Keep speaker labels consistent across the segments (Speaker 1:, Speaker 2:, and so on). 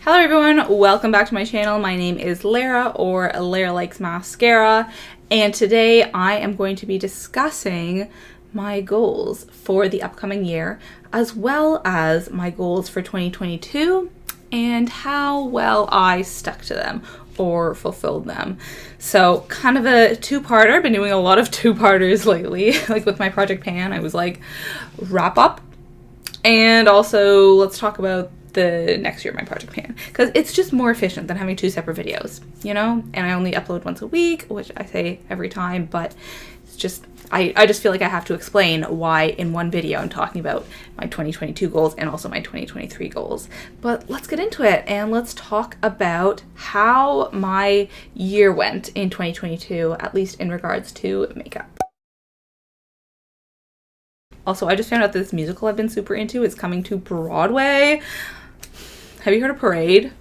Speaker 1: Hello everyone, welcome back to my channel. My name is Lara, or Lara Likes Mascara, and today I am going to be discussing my goals for the upcoming year, as well as my goals for 2022 and how well I stuck to them or fulfilled them. So kind of a two-parter. I've been doing a lot of two-parters lately. Like with my Project Pan, I was like, wrap up, and also let's talk about the next year my Project Pan, because it's just more efficient than having two separate videos, you know? And I only upload once a week, which I say every time, but it's just I just feel like I have to explain why in one video I'm talking about my 2022 goals and also my 2023 goals. But let's get into it and let's talk about how my year went in 2022, at least in regards to makeup. Also, I just found out that this musical I've been super into is coming to Broadway. Have you heard of Parade?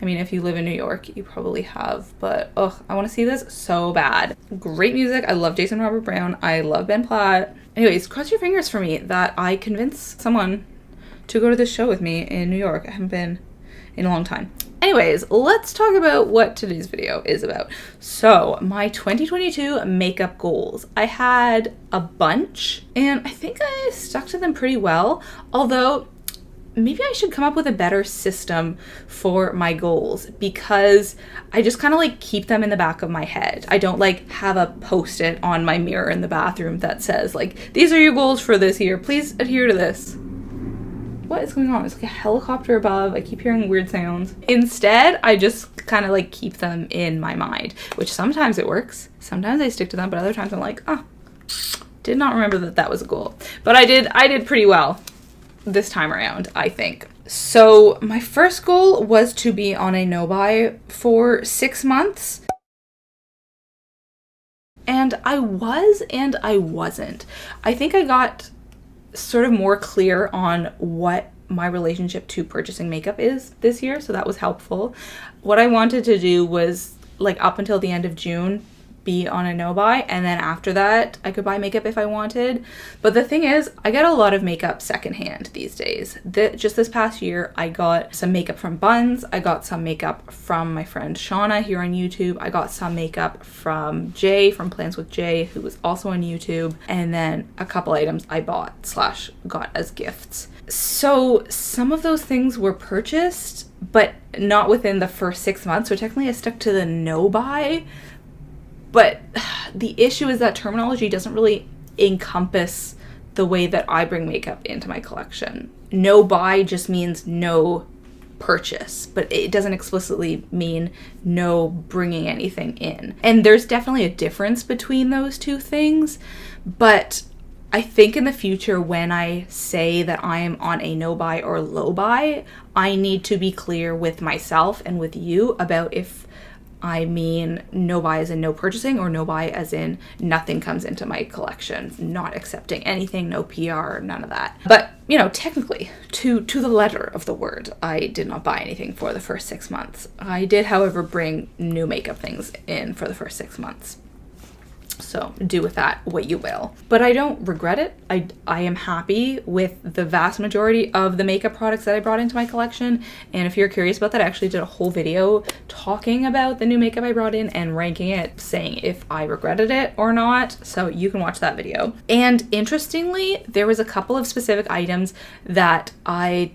Speaker 1: I mean, if you live in New York, you probably have, but ugh, I want to see this so bad. Great music. I love Jason Robert Brown. I love Ben Platt. Anyways, cross your fingers for me that I convince someone to go to this show with me in New York. I haven't been in a long time. Anyways, let's talk about what today's video is about. So, my 2022 makeup goals. I had a bunch, and I think I stuck to them pretty well, although maybe I should come up with a better system for my goals, because I just kind of like keep them in the back of my head. I don't like have a post-it on my mirror in the bathroom that says like, these are your goals for this year, please adhere to this. What is going on? It's like a helicopter above. I keep hearing weird sounds. Instead, I just kind of like keep them in my mind, which sometimes it works. Sometimes I stick to them, but other times I'm like, did not remember that that was a goal. But I did pretty well this time around, I think. So my first goal was to be on a no-buy for 6 months. And I was and I wasn't. I think I got sort of more clear on what my relationship to purchasing makeup is this year, so that was helpful. What I wanted to do was, like, up until the end of June, be on a no-buy, and then after that I could buy makeup if I wanted. But the thing is, I get a lot of makeup secondhand these days. Just this past year, I got some makeup from Buns, I got some makeup from my friend Shauna here on YouTube, I got some makeup from Jay from Plans with Jay, who was also on YouTube, and then a couple items I bought / got as gifts. So some of those things were purchased, but not within the first 6 months, so technically I stuck to the no-buy. But the issue is that terminology doesn't really encompass the way that I bring makeup into my collection. No buy just means no purchase, but it doesn't explicitly mean no bringing anything in. And there's definitely a difference between those two things, but I think in the future when I say that I am on a no buy or low buy, I need to be clear with myself and with you about if I mean no buy as in no purchasing, or no buy as in nothing comes into my collection, not accepting anything, no PR, none of that. But, you know, technically, to the letter of the word, I did not buy anything for the first 6 months. I did, however, bring new makeup things in for the first 6 months. So do with that what you will. But I don't regret it. I am happy with the vast majority of the makeup products that I brought into my collection. And if you're curious about that, I actually did a whole video talking about the new makeup I brought in and ranking it, saying if I regretted it or not. So you can watch that video. And interestingly, there was a couple of specific items that I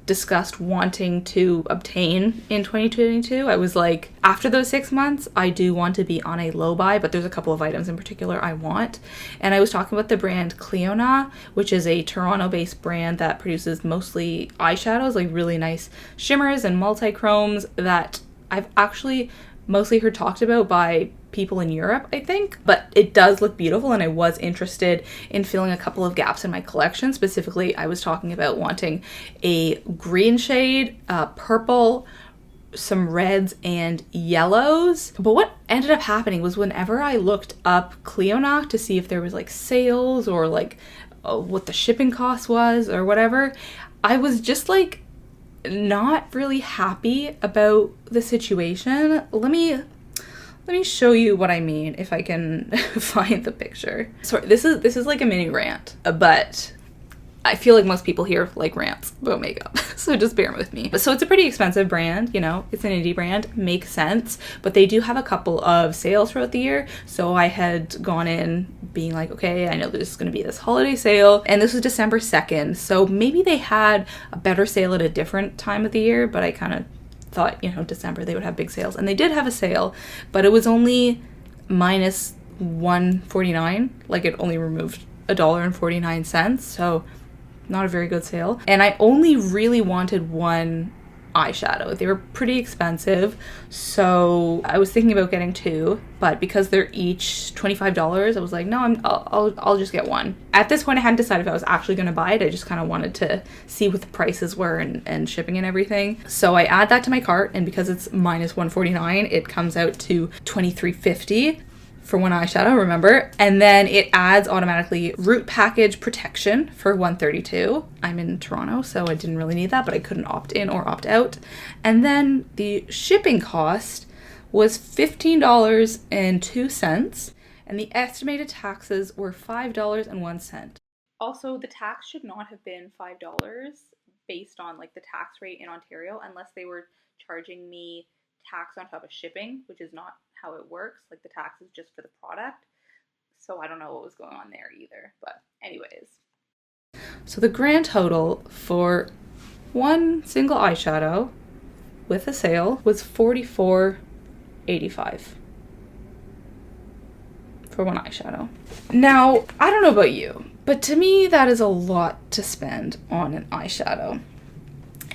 Speaker 1: discussed wanting to obtain in 2022. I was like, after those 6 months, I do want to be on a low buy, but there's a couple of items in particular I want. And I was talking about the brand Clionadh, which is a Toronto-based brand that produces mostly eyeshadows, like really nice shimmers and multi-chromes that I've actually mostly heard talked about by people in Europe, I think, but it does look beautiful, and I was interested in filling a couple of gaps in my collection. Specifically, I was talking about wanting a green shade, purple, some reds and yellows. But what ended up happening was whenever I looked up Clionadh to see if there was like sales or like what the shipping cost was or whatever, I was just like not really happy about the situation. Let me show you what I mean if I can find the picture. Sorry, this is like a mini rant, but I feel like most people here like rants about makeup, so just bear with me. So it's a pretty expensive brand, you know, it's an indie brand, makes sense, but they do have a couple of sales throughout the year. So I had gone in being like, okay, I know there's going to be this holiday sale, and this was December 2nd, so maybe they had a better sale at a different time of the year, but I kind of thought, you know, December they would have big sales, and they did have a sale, but it was only minus $1.49, like it only removed $1.49, so not a very good sale. And I only really wanted one eyeshadow. They were pretty expensive, so I was thinking about getting two, but because they're each $25, I was like, no, I'll just get one. At this point, I hadn't decided if I was actually going to buy it. I just kind of wanted to see what the prices were and shipping and everything. So I add that to my cart, and because it's minus $1.49, it comes out to $23.50 for one eyeshadow, remember? And then it adds automatically root package protection for $132. I'm in Toronto, so I didn't really need that, but I couldn't opt in or opt out. And then the shipping cost was $15.02, and the estimated taxes were $5.01. Also, the tax should not have been $5 based on like the tax rate in Ontario, unless they were charging me tax on top of shipping, which is not how it works. Like the tax is just for the product. So I don't know what was going on there either. But anyways. So the grand total for one single eyeshadow with a sale was $44.85 for one eyeshadow. Now, I don't know about you, but to me that is a lot to spend on an eyeshadow.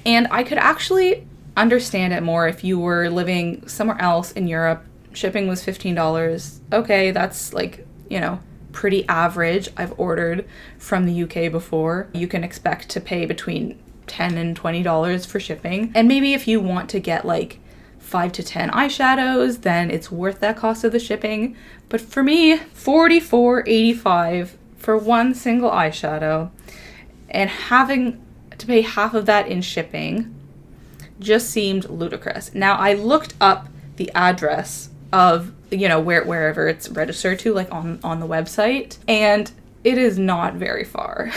Speaker 1: And I could actually understand it more if you were living somewhere else in Europe. Shipping was $15. Okay, that's like, you know, pretty average. I've ordered from the UK before. You can expect to pay between $10 and $20 for shipping. And maybe if you want to get like 5 to 10 eyeshadows, then it's worth that cost of the shipping. But for me, $44.85 for one single eyeshadow, and having to pay half of that in shipping just seemed ludicrous. Now, I looked up the address of, you know, wherever it's registered to, like on the website, and it is not very far.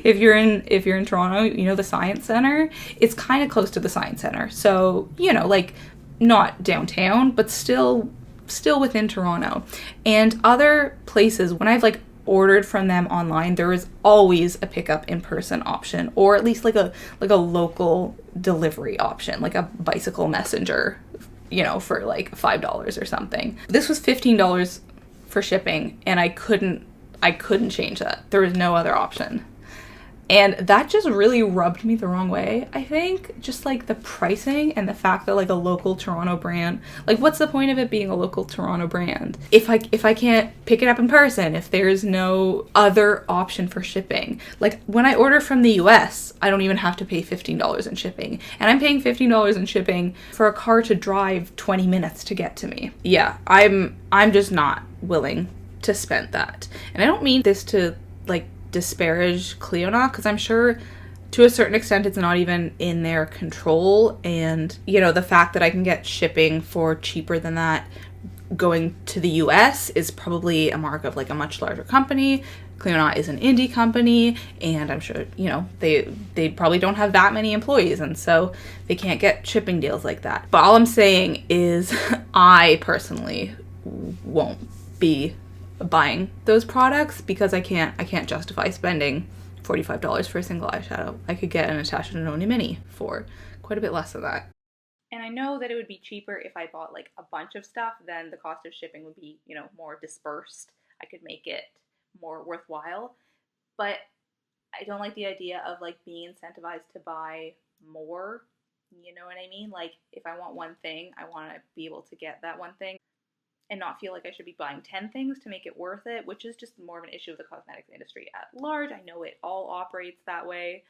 Speaker 1: If you're in Toronto, you know, the Science Center, it's kind of close to the Science Center. So, you know, like not downtown, but still within Toronto. And other places, when I've like ordered from them online, there is always a pickup in person option, or at least like a local delivery option, like a bicycle messenger, you know, for like $5 or something. This was $15 for shipping, and I couldn't change that. There was no other option. And that just really rubbed me the wrong way, I think. Just like the pricing and the fact that like a local Toronto brand, like what's the point of it being a local Toronto brand if I can't pick it up in person, if there's no other option for shipping? Like when I order from the US, I don't even have to pay $15 in shipping. And I'm paying $15 in shipping for a car to drive 20 minutes to get to me. Yeah, I'm just not willing to spend that. And I don't mean this to like disparage Clionadh, because I'm sure to a certain extent it's not even in their control, and you know, the fact that I can get shipping for cheaper than that going to the US is probably a mark of like a much larger company. Clionadh is an indie company, and I'm sure, you know, they probably don't have that many employees, and so they can't get shipping deals like that. But all I'm saying is I personally won't be buying those products because I can't justify spending $45 for a single eyeshadow. I could get an Natasha Denoni mini for quite a bit less than that. And I know that it would be cheaper if I bought like a bunch of stuff, then the cost of shipping would be, you know, more dispersed. I could make it more worthwhile. But I don't like the idea of like being incentivized to buy more. You know what I mean? Like if I want one thing, I want to be able to get that one thing and not feel like I should be buying 10 things to make it worth it, which is just more of an issue of the cosmetics industry at large. I know it all operates that way.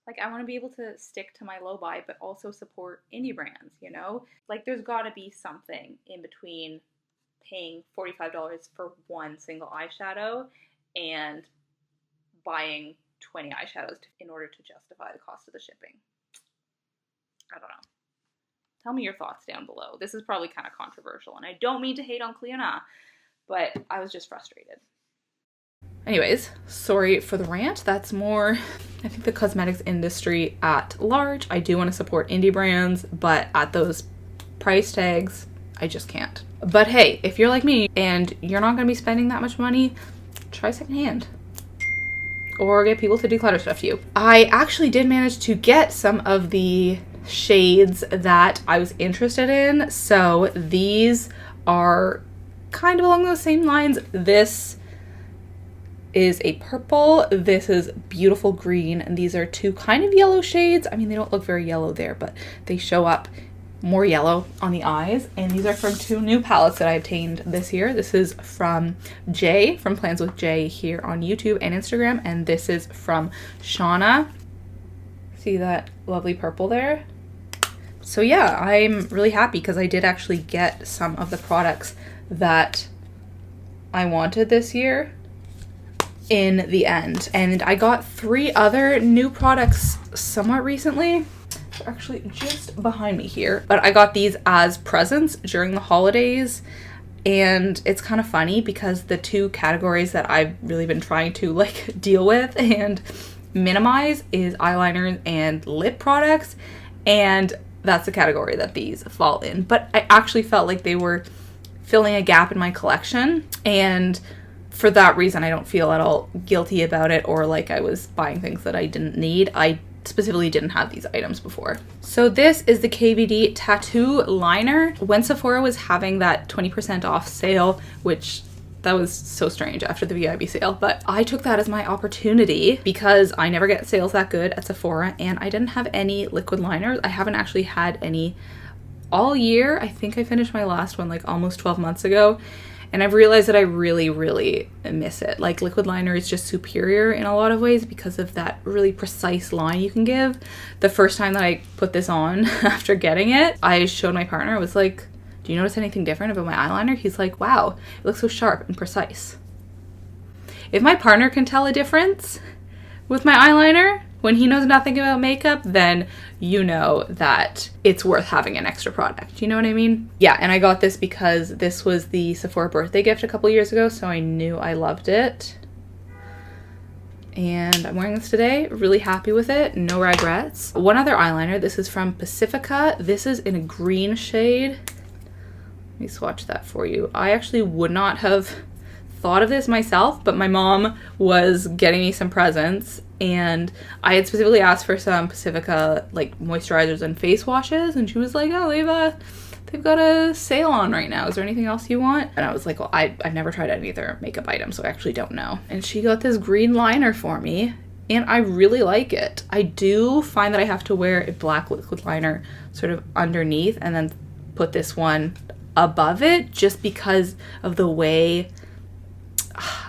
Speaker 1: Like, I want to be able to stick to my low buy, but also support indie brands, you know? Like, there's got to be something in between paying $45 for one single eyeshadow and buying 20 eyeshadows in order to justify the cost of the shipping. I don't know. Tell me your thoughts down below. This is probably kind of controversial, and I don't mean to hate on Clionadh, but I was just frustrated. Anyways, sorry for the rant. That's more, I think, the cosmetics industry at large. I do want to support indie brands, but at those price tags, I just can't. But hey, if you're like me and you're not going to be spending that much money, try secondhand. Or get people to declutter stuff for you. I actually did manage to get some of the shades that I was interested in. So these are kind of along those same lines. This is a purple, this is beautiful green, and these are two kind of yellow shades. I mean, they don't look very yellow there, but they show up more yellow on the eyes. And these are from two new palettes that I obtained this year. This is from Jay, from Plans with Jay here on YouTube and Instagram, and this is from Shauna. See that lovely purple there? So yeah, I'm really happy because I did actually get some of the products that I wanted this year in the end. And I got 3 other new products somewhat recently. They're actually just behind me here, but I got these as presents during the holidays. And it's kind of funny because the 2 categories that I've really been trying to like deal with and minimize is eyeliners and lip products, and that's the category that these fall in. But I actually felt like they were filling a gap in my collection, and for that reason I don't feel at all guilty about it or like I was buying things that I didn't need. I specifically didn't have these items before. So this is the KVD tattoo liner. When Sephora was having that 20% off sale, which that was so strange after the VIB sale, but I took that as my opportunity because I never get sales that good at Sephora, and I didn't have any liquid liners. I haven't actually had any all year. I think I finished my last one like almost 12 months ago, and I've realized that I really, really miss it. Like, liquid liner is just superior in a lot of ways because of that really precise line you can give. The first time that I put this on after getting it, I showed my partner. I was like, do you notice anything different about my eyeliner? He's like, wow, it looks so sharp and precise. If my partner can tell a difference with my eyeliner when he knows nothing about makeup, then you know that it's worth having an extra product. You know what I mean? Yeah, and I got this because this was the Sephora birthday gift a couple years ago, so I knew I loved it. And I'm wearing this today, really happy with it, no regrets. One other eyeliner, this is from Pacifica. This is in a green shade. Let me swatch that for you. I actually would not have thought of this myself, but my mom was getting me some presents, and I had specifically asked for some Pacifica like moisturizers and face washes, and she was like, oh, they've got a sale on right now. Is there anything else you want? And I was like, well, I've never tried any of their makeup items, so I actually don't know. And she got this green liner for me, and I really like it. I do find that I have to wear a black liquid liner sort of underneath and then put this one above it, just because of the way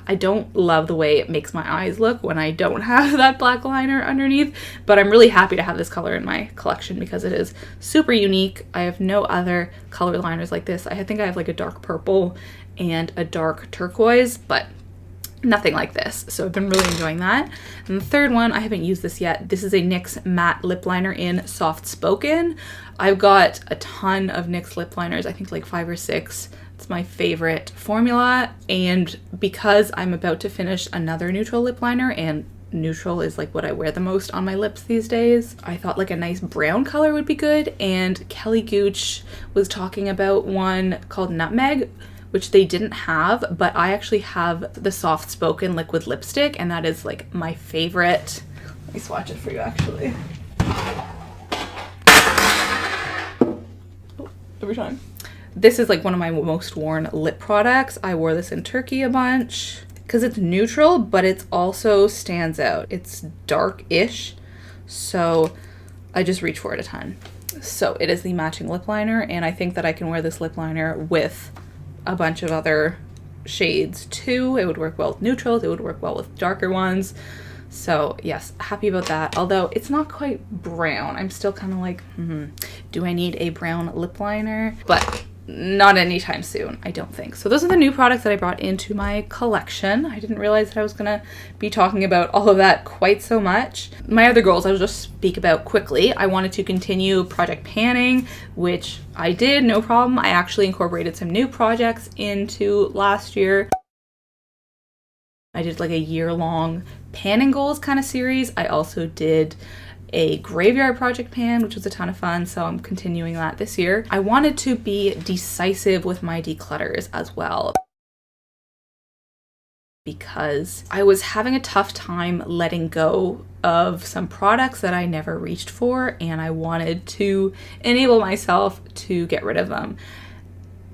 Speaker 1: I don't love the way it makes my eyes look when I don't have that black liner underneath. But I'm really happy to have this color in my collection because it is super unique. I have no other color liners like this. I think I have like a dark purple and a dark turquoise, but nothing like this. So I've been really enjoying that. And the third one, I haven't used this yet. This is a NYX matte lip liner in Soft Spoken. I've got a ton of NYX lip liners, I think like 5 or 6. It's my favorite formula, and because I'm about to finish another neutral lip liner, and neutral is like what I wear the most on my lips these days, I thought like a nice brown color would be good. And Kelly Gooch was talking about one called Nutmeg, which they didn't have, but I actually have the Soft Spoken liquid lipstick, and that is like my favorite. Let me swatch it for you actually. Oh, every time. This is like one of my most worn lip products. I wore this in Turkey a bunch because it's neutral, but it also stands out. It's dark-ish, so I just reach for it a ton. So it is the matching lip liner, and I think that I can wear this lip liner with a bunch of other shades too. It would work well with neutrals. It would work well with darker ones. So yes, happy about that. Although it's not quite brown. I'm still kind of like, do I need a brown lip liner? But not anytime soon, I don't think. So those are the new products that I brought into my collection. I didn't realize that I was gonna be talking about all of that quite so much. My other goals I'll just speak about quickly. I wanted to continue project panning, which I did, no problem. I actually incorporated some new projects into last year. I did like a year-long panning goals kind of series. I also did a graveyard project pan, which was a ton of fun, so I'm continuing that this year. I wanted to be decisive with my declutters as well, because I was having a tough time letting go of some products that I never reached for, and I wanted to enable myself to get rid of them.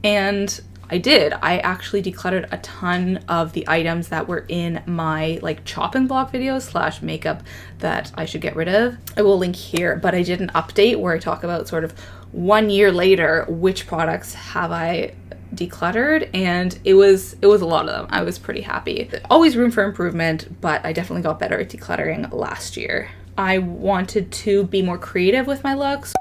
Speaker 1: And I did. I actually decluttered a ton of the items that were in my like chopping block videos / makeup that I should get rid of. I will link here, but I did an update where I talk about sort of 1 year later, which products have I decluttered, and it was a lot of them. I was pretty happy. Always room for improvement, but I definitely got better at decluttering last year. I wanted to be more creative with my looks,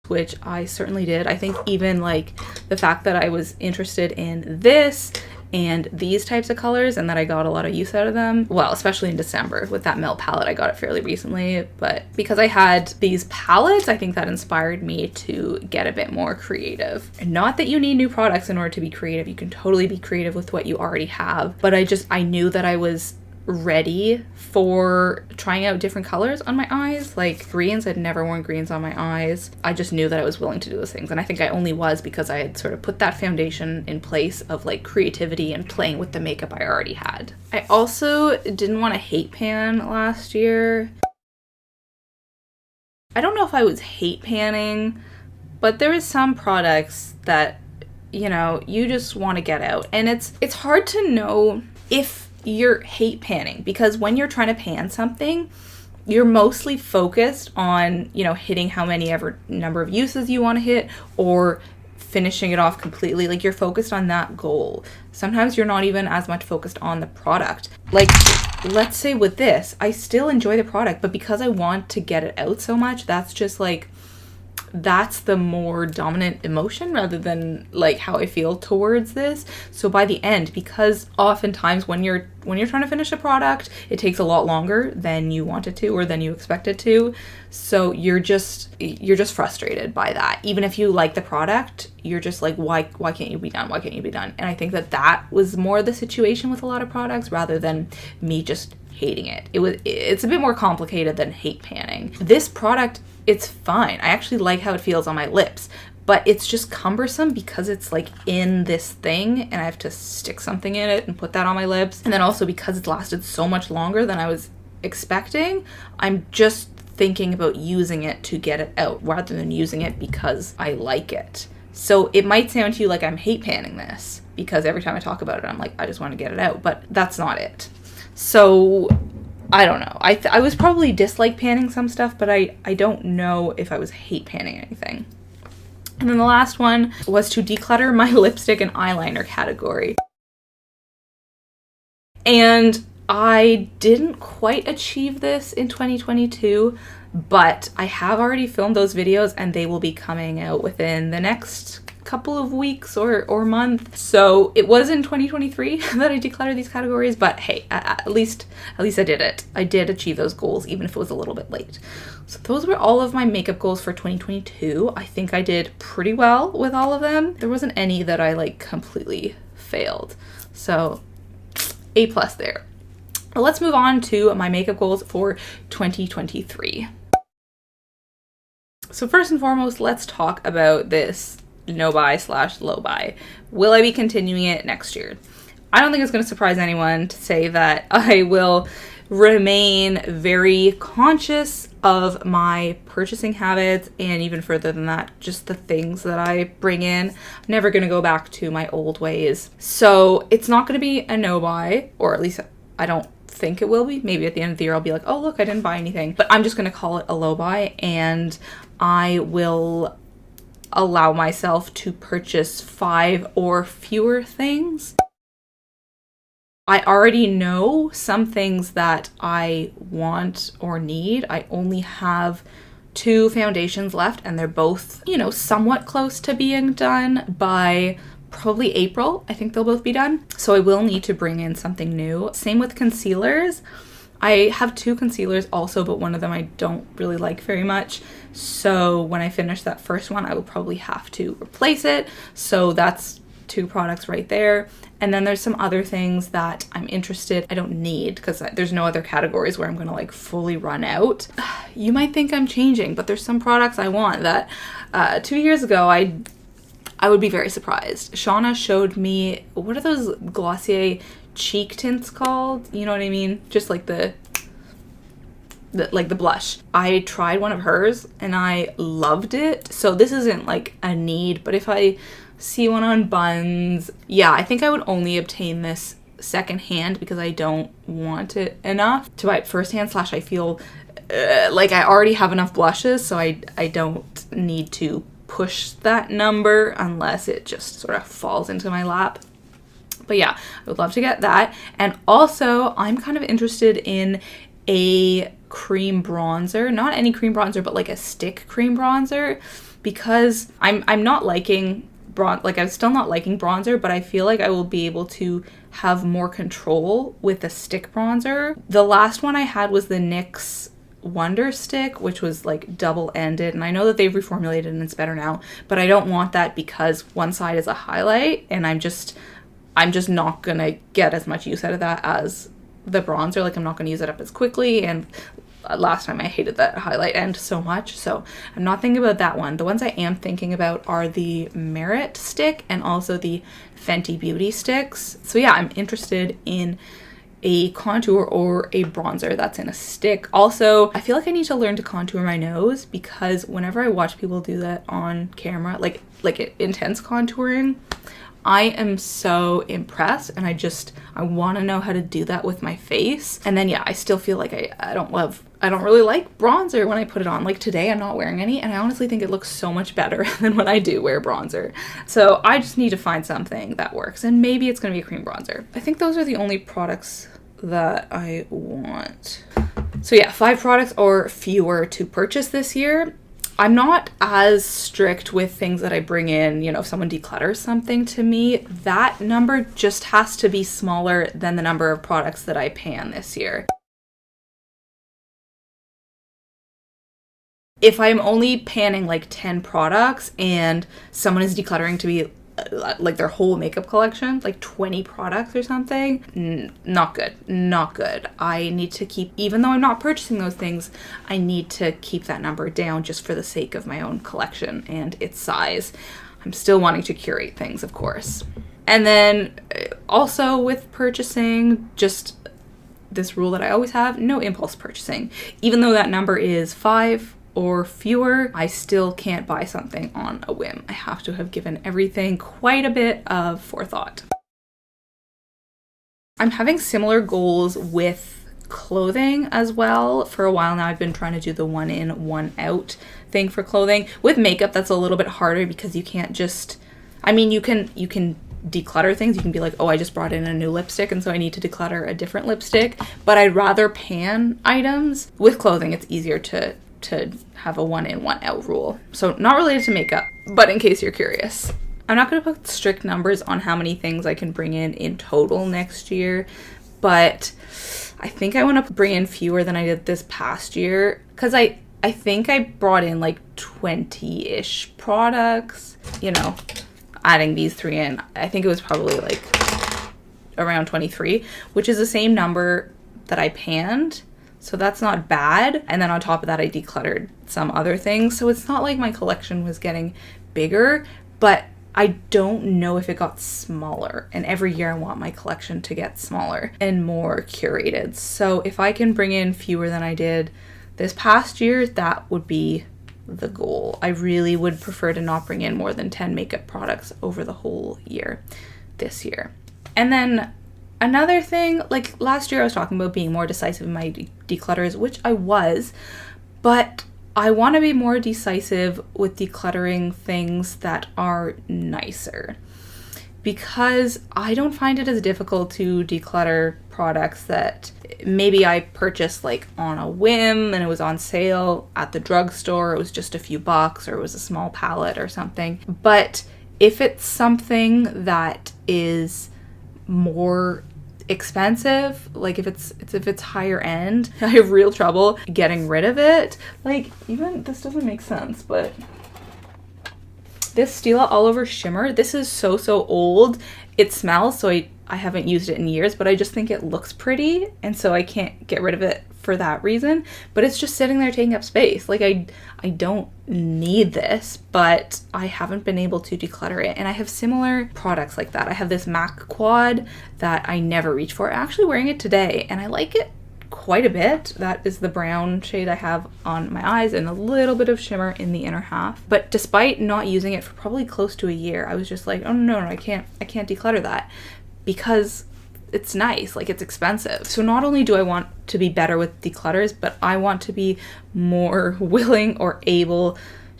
Speaker 1: which I certainly did. I think even like the fact that I was interested in this and these types of colors and that I got a lot of use out of them, well, especially in December with that Melt palette. I got it fairly recently, but because I had these palettes, I think that inspired me to get a bit more creative. And not that you need new products in order to be creative. You can totally be creative with what you already have, but I knew that I was ready for trying out different colors on my eyes, like greens. I'd never worn greens on my eyes. I just knew that I was willing to do those things, and I think I only was because I had sort of put that foundation in place of like creativity and playing with the makeup I already had. I also didn't want to hate pan last year. I don't know if I was hate panning, but there is some products that, you know, you just want to get out, and it's hard to know if you're hate panning, because when you're trying to pan something, you're mostly focused on, you know, hitting how many ever number of uses you want to hit or finishing it off completely. Like, you're focused on that goal. Sometimes you're not even as much focused on the product. Like, let's say with this, I still enjoy the product, but because I want to get it out so much, that's just like, that's the more dominant emotion rather than like how I feel towards this. So by the end, because oftentimes when you're trying to finish a product, it takes a lot longer than you want it to or than you expect it to. So you're just frustrated by that. Even if you like the product, you're just like, why can't you be done? Why can't you be done? And I think that was more the situation with a lot of products rather than me just hating it. It's a bit more complicated than hate panning. This product, it's fine. I actually like how it feels on my lips, but it's just cumbersome because it's like in this thing and I have to stick something in it and put that on my lips. And then also because it's lasted so much longer than I was expecting, I'm just thinking about using it to get it out rather than using it because I like it. So it might sound to you like I'm hate panning this because every time I talk about it, I'm like, I just want to get it out, but that's not it. So I don't know. I was probably dislike panning some stuff, but I don't know if I was hate panning anything. And then the last one was to declutter my lipstick and eyeliner category. And I didn't quite achieve this in 2022, but I have already filmed those videos and they will be coming out within the next couple of weeks or month. So it was in 2023 that I decluttered these categories, but hey, at least I did it. I did achieve those goals, even if it was a little bit late. So those were all of my makeup goals for 2022. I think I did pretty well with all of them. There wasn't any that I like completely failed. So A+ there. Let's move on to my makeup goals for 2023. So first and foremost, let's talk about this no buy / low buy. Will I be continuing it next year? I don't think it's going to surprise anyone to say that I will remain very conscious of my purchasing habits, and even further than that, just the things that I bring in. I'm never going to go back to my old ways. So it's not going to be a no buy, or at least I don't think it will be. Maybe at the end of the year I'll be like, oh look, I didn't buy anything. But I'm just going to call it a low buy, and I will allow myself to purchase 5 or fewer things. I already know some things that I want or need. I only have 2 foundations left, and they're both, you know, somewhat close to being done by probably April. I think they'll both be done. So I will need to bring in something new. Same with concealers. I have 2 concealers also, but one of them I don't really like very much. So when I finish that first one, I will probably have to replace it. So that's 2 products right there. And then there's some other things that I'm interested, I don't need, because there's no other categories where I'm gonna like fully run out. You might think I'm changing, but there's some products I want that 2 years ago I would be very surprised. Shauna showed me, what are those Glossier cheek tints called? You know what I mean? Just like the blush. I tried one of hers and I loved it. So this isn't like a need, but if I see one on Buns, yeah, I think I would only obtain this secondhand because I don't want it enough to buy it firsthand. / I feel like I already have enough blushes, so I don't need to push that number unless it just sort of falls into my lap. But yeah, I would love to get that. And also, I'm kind of interested in a cream bronzer, not any cream bronzer, but like a stick cream bronzer, because I'm not liking I'm still not liking bronzer, but I feel like I will be able to have more control with a stick bronzer. The last one I had was the NYX Wonder Stick, which was like double-ended, and I know that they've reformulated and it's better now, but I don't want that because one side is a highlight and I'm just not gonna get as much use out of that as the bronzer. Like, I'm not gonna use it up as quickly, and last time I hated that highlight end so much, so I'm not thinking about that one. The ones I am thinking about are the Merit stick and also the Fenty Beauty sticks. So yeah, I'm interested in a contour or a bronzer that's in a stick. Also, I feel like I need to learn to contour my nose, because whenever I watch people do that on camera, like intense contouring, I am so impressed, and I want to know how to do that with my face. And then yeah, I still feel like I don't really like bronzer when I put it on. Like today I'm not wearing any, and I honestly think it looks so much better than when I do wear bronzer. So I just need to find something that works, and maybe it's gonna be a cream bronzer. I think those are the only products that I want. So yeah, 5 products or fewer to purchase this year. I'm not as strict with things that I bring in. You know, if someone declutters something to me, that number just has to be smaller than the number of products that I pan this year. If I'm only panning like 10 products and someone is decluttering to be like their whole makeup collection, like 20 products or something, not good. I need to keep, even though I'm not purchasing those things, I need to keep that number down just for the sake of my own collection and its size. I'm still wanting to curate things, of course. And then also with purchasing, just this rule that I always have, no impulse purchasing. Even though that number is 5 or fewer, I still can't buy something on a whim. I have to have given everything quite a bit of forethought. I'm having similar goals with clothing as well. For a while now, I've been trying to do the 1 in, 1 out thing for clothing. With makeup, that's a little bit harder because you can't just, I mean, you can declutter things. You can be like, oh, I just brought in a new lipstick, and so I need to declutter a different lipstick, but I'd rather pan items. With clothing, it's easier to have a 1 in, 1 out rule. So not related to makeup, but in case you're curious. I'm not going to put strict numbers on how many things I can bring in total next year, but I think I want to bring in fewer than I did this past year, because I think I brought in like 20-ish products, you know, adding these 3 in. I think it was probably like around 23, which is the same number that I panned. So that's not bad. And then on top of that, I decluttered some other things. So it's not like my collection was getting bigger, but I don't know if it got smaller. And every year I want my collection to get smaller and more curated. So if I can bring in fewer than I did this past year, that would be the goal. I really would prefer to not bring in more than 10 makeup products over the whole year this year. And then another thing, like last year I was talking about being more decisive in my declutters, which I was, but I want to be more decisive with decluttering things that are nicer, because I don't find it as difficult to declutter products that maybe I purchased like on a whim and it was on sale at the drugstore, it was just a few bucks, or it was a small palette or something. But if it's something that is more expensive, like if it's higher end, I have real trouble getting rid of it. Like, even this doesn't make sense, but This Stila All Over Shimmer, this is so old. It smells, so I haven't used it in years, but I just think it looks pretty, and so I can't get rid of it for that reason. But it's just sitting there taking up space. Like, I don't need this, but I haven't been able to declutter it. And I have similar products like that. I have this MAC quad that I never reach for. I'm actually wearing it today, and I like it quite a bit. That is the brown shade I have on my eyes and a little bit of shimmer in the inner half. But despite not using it for probably close to a year, I was just like, oh no, I can't declutter that, because it's nice, like it's expensive. So not only do I want to be better with declutters, but I want to be more willing or able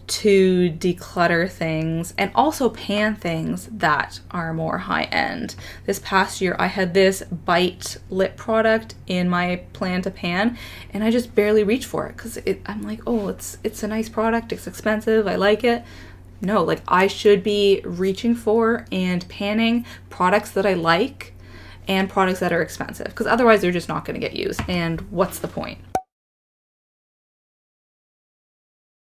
Speaker 1: to declutter things and also pan things that are more high end. This past year I had this Bite lip product in my plan to pan, and I just barely reached for it because I'm like, oh, it's a nice product, it's expensive, I like it. No, like I should be reaching for and panning products that I like and products that are expensive, because otherwise they're just not going to get used, and what's the point?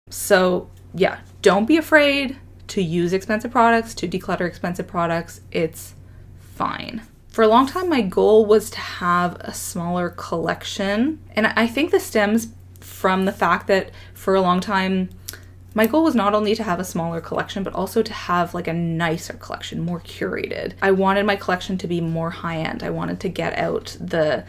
Speaker 1: So yeah, don't be afraid to use expensive products, to declutter expensive products. It's fine. For a long time, my goal was to have a smaller collection, and I think this stems from the fact that for a long time, my goal was not only to have a smaller collection, but also to have like a nicer collection, more curated. I wanted my collection to be more high-end. I wanted to get out the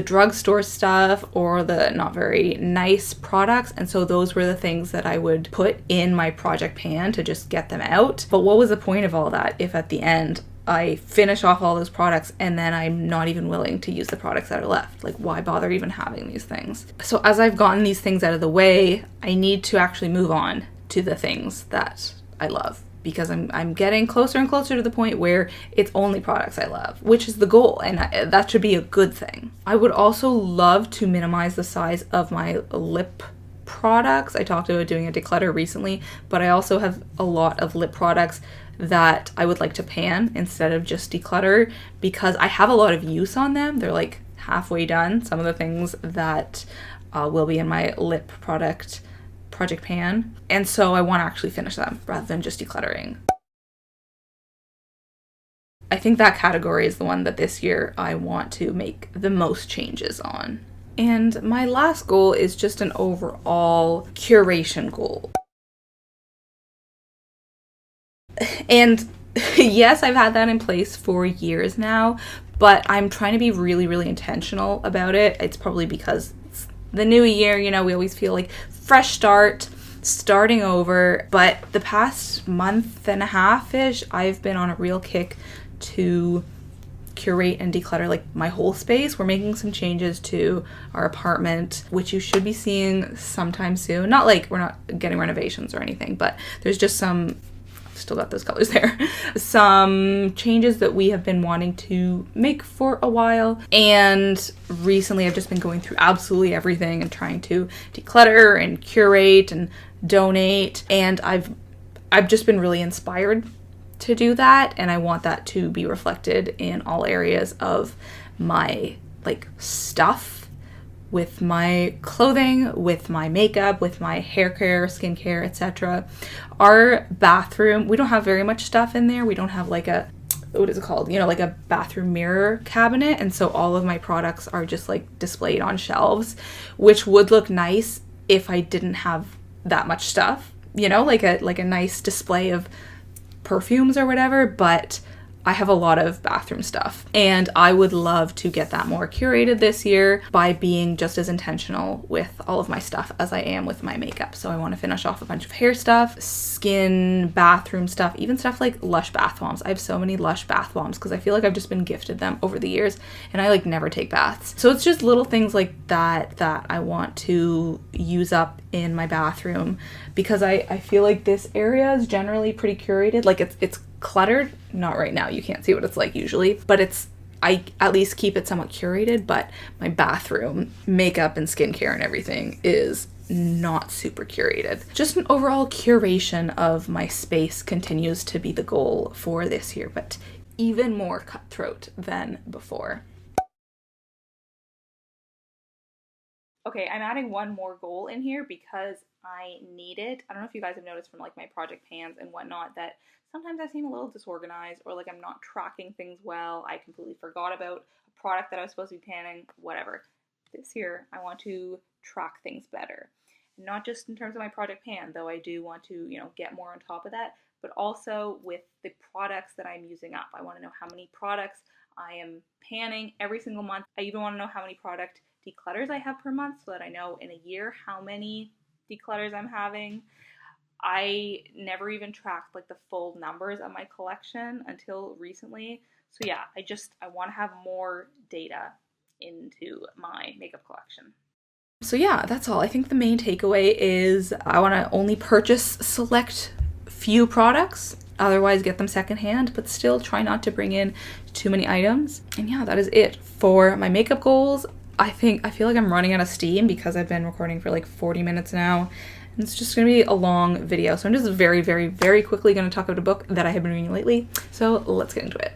Speaker 1: drugstore stuff or the not very nice products, and so those were the things that I would put in my project pan to just get them out. But what was the point of all that if at the end I finish off all those products and then I'm not even willing to use the products that are left? Like, why bother even having these things? So as I've gotten these things out of the way, I need to actually move on to the things that I love, because I'm getting closer and closer to the point where it's only products I love, which is the goal, and that should be a good thing. I would also love to minimize the size of my lip products. I talked about doing a declutter recently, but I also have a lot of lip products that I would like to pan instead of just declutter, because I have a lot of use on them. They're like halfway done, some of the things that will be in my lip project pan, and so I want to actually finish them rather than just decluttering. I think that category is the one that this year I want to make the most changes on. And my last goal is just an overall curation goal. And yes, I've had that in place for years now, but I'm trying to be really intentional about it. It's probably because it's the new year, you know, we always feel like fresh start, starting over. But the past month and a half-ish, I've been on a real kick to curate and declutter like my whole space. We're making some changes to our apartment, which you should be seeing sometime soon. Not like we're not getting renovations or anything, but there's just some, still got those colors there, some changes that we have been wanting to make for a while. And recently I've just been going through absolutely everything and trying to declutter and curate and donate, and I've just been really inspired to do that, and I want that to be reflected in all areas of my like stuff, with my clothing, with my makeup, with my hair care, skincare, etc. Our bathroom, we don't have very much stuff in there. We don't have like a, what is it called? You know, like a bathroom mirror cabinet. And so all of my products are just like displayed on shelves, which would look nice if I didn't have that much stuff, you know, like a nice display of perfumes or whatever, but I have a lot of bathroom stuff, and I would love to get that more curated this year by being just as intentional with all of my stuff as I am with my makeup. So I want to finish off a bunch of hair stuff, skin, bathroom stuff, even stuff like Lush bath bombs. I have so many Lush bath bombs because I feel like I've just been gifted them over the years, and I like never take baths. So it's just little things like that that I want to use up in my bathroom, because I feel like this area is generally pretty curated. Like it's cluttered, not right now, you can't see what it's like usually, but I at least keep it somewhat curated. But my bathroom, makeup and skincare and everything is not super curated. Just an overall curation of my space continues to be the goal for this year, but even more cutthroat than before. Okay, I'm adding one more goal in here because I need it. I don't know if you guys have noticed from like my project pans and whatnot that sometimes I seem a little disorganized or like I'm not tracking things well. I completely forgot about a product that I was supposed to be panning, whatever. This year, I want to track things better. Not just in terms of my project pan, though I do want to, get more on top of that, but also with the products that I'm using up. I want to know how many products I am panning every single month. I even want to know how many product declutters I have per month so that I know in a year how many declutters I'm having. I never even tracked like the full numbers of my collection until recently. So yeah, I want to have more data into my makeup collection. So yeah, that's all. I think the main takeaway is I want to only purchase select few products, otherwise get them secondhand, but still try not to bring in too many items. And yeah, that is it for my makeup goals. I feel like I'm running out of steam because I've been recording for like 40 minutes now. And it's just going to be a long video. So I'm just very, very, very quickly going to talk about a book that I have been reading lately. So let's get into it.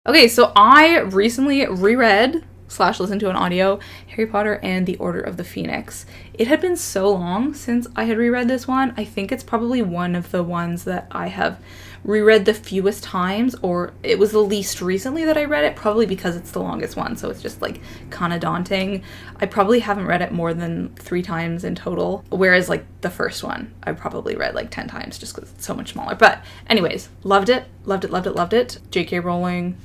Speaker 1: Okay, so I recently reread / listened to an audio Harry Potter and the Order of the Phoenix. It had been so long since I had reread this one. I think it's probably one of the ones that I have reread the fewest times, or it was the least recently that I read it, probably because it's the longest one, so it's just like kind of daunting. I probably haven't read it more than 3 times in total, whereas like the first one I probably read like 10 times just because it's so much smaller. But anyways, loved it. J.K. Rowling,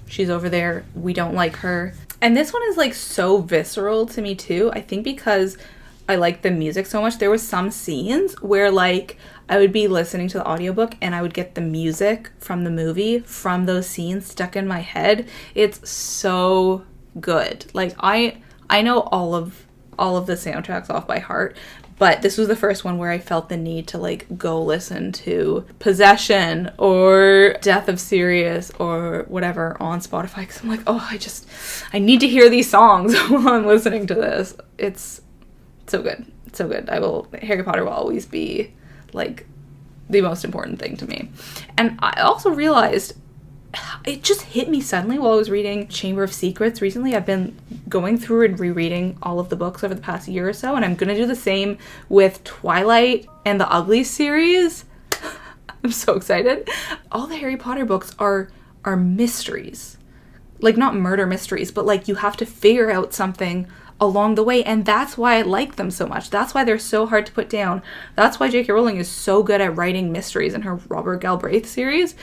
Speaker 1: she's over there. We don't like her. And this one is like so visceral to me too. I think because I like the music so much. There was some scenes where like I would be listening to the audiobook and I would get the music from the movie from those scenes stuck in my head. It's so good. Like I know all of the soundtracks off by heart, but this was the first one where I felt the need to like go listen to Possession or Death of Sirius or whatever on Spotify, because I'm like, oh, I need to hear these songs while I'm listening to this. It's so good. So good. Harry Potter will always be like the most important thing to me. And I also realized it just hit me suddenly while I was reading Chamber of Secrets recently. I've been going through and rereading all of the books over the past year or so, and I'm gonna do the same with Twilight and the Ugly series. I'm so excited. All the Harry Potter books are mysteries. Like, not murder mysteries, but like you have to figure out something along the way, and that's why I like them so much. That's why they're so hard to put down. That's why J.K. Rowling is so good at writing mysteries in her Robert Galbraith series,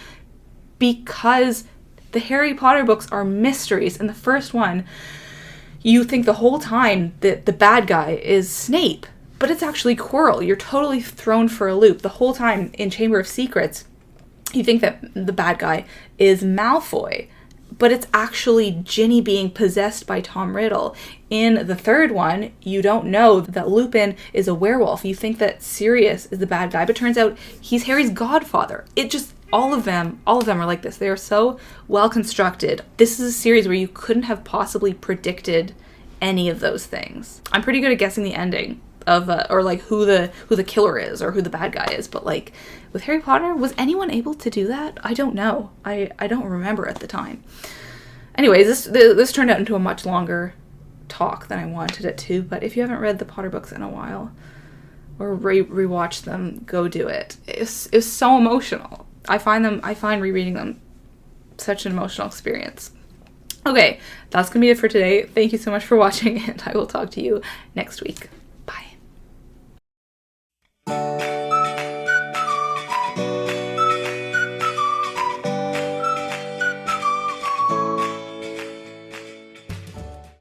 Speaker 1: because the Harry Potter books are mysteries. In the first one, you think the whole time that the bad guy is Snape, but it's actually Quirrell. You're totally thrown for a loop. The whole time in Chamber of Secrets, you think that the bad guy is Malfoy, but it's actually Ginny being possessed by Tom Riddle. In the third one, you don't know that Lupin is a werewolf. You think that Sirius is the bad guy, but turns out he's Harry's godfather. All of them are like this. They are so well constructed. This is a series where you couldn't have possibly predicted any of those things. I'm pretty good at guessing the ending of or like who the killer is or who the bad guy is, but like with Harry Potter, was anyone able to do that? I don't know. I don't remember at the time. Anyways, this turned out into a much longer talk than I wanted it to, but if you haven't read the Potter books in a while or rewatched them, go do it. It's so emotional. I find rereading them such an emotional experience. Okay, that's gonna be it for today. Thank you so much for watching, and I will talk to you next week.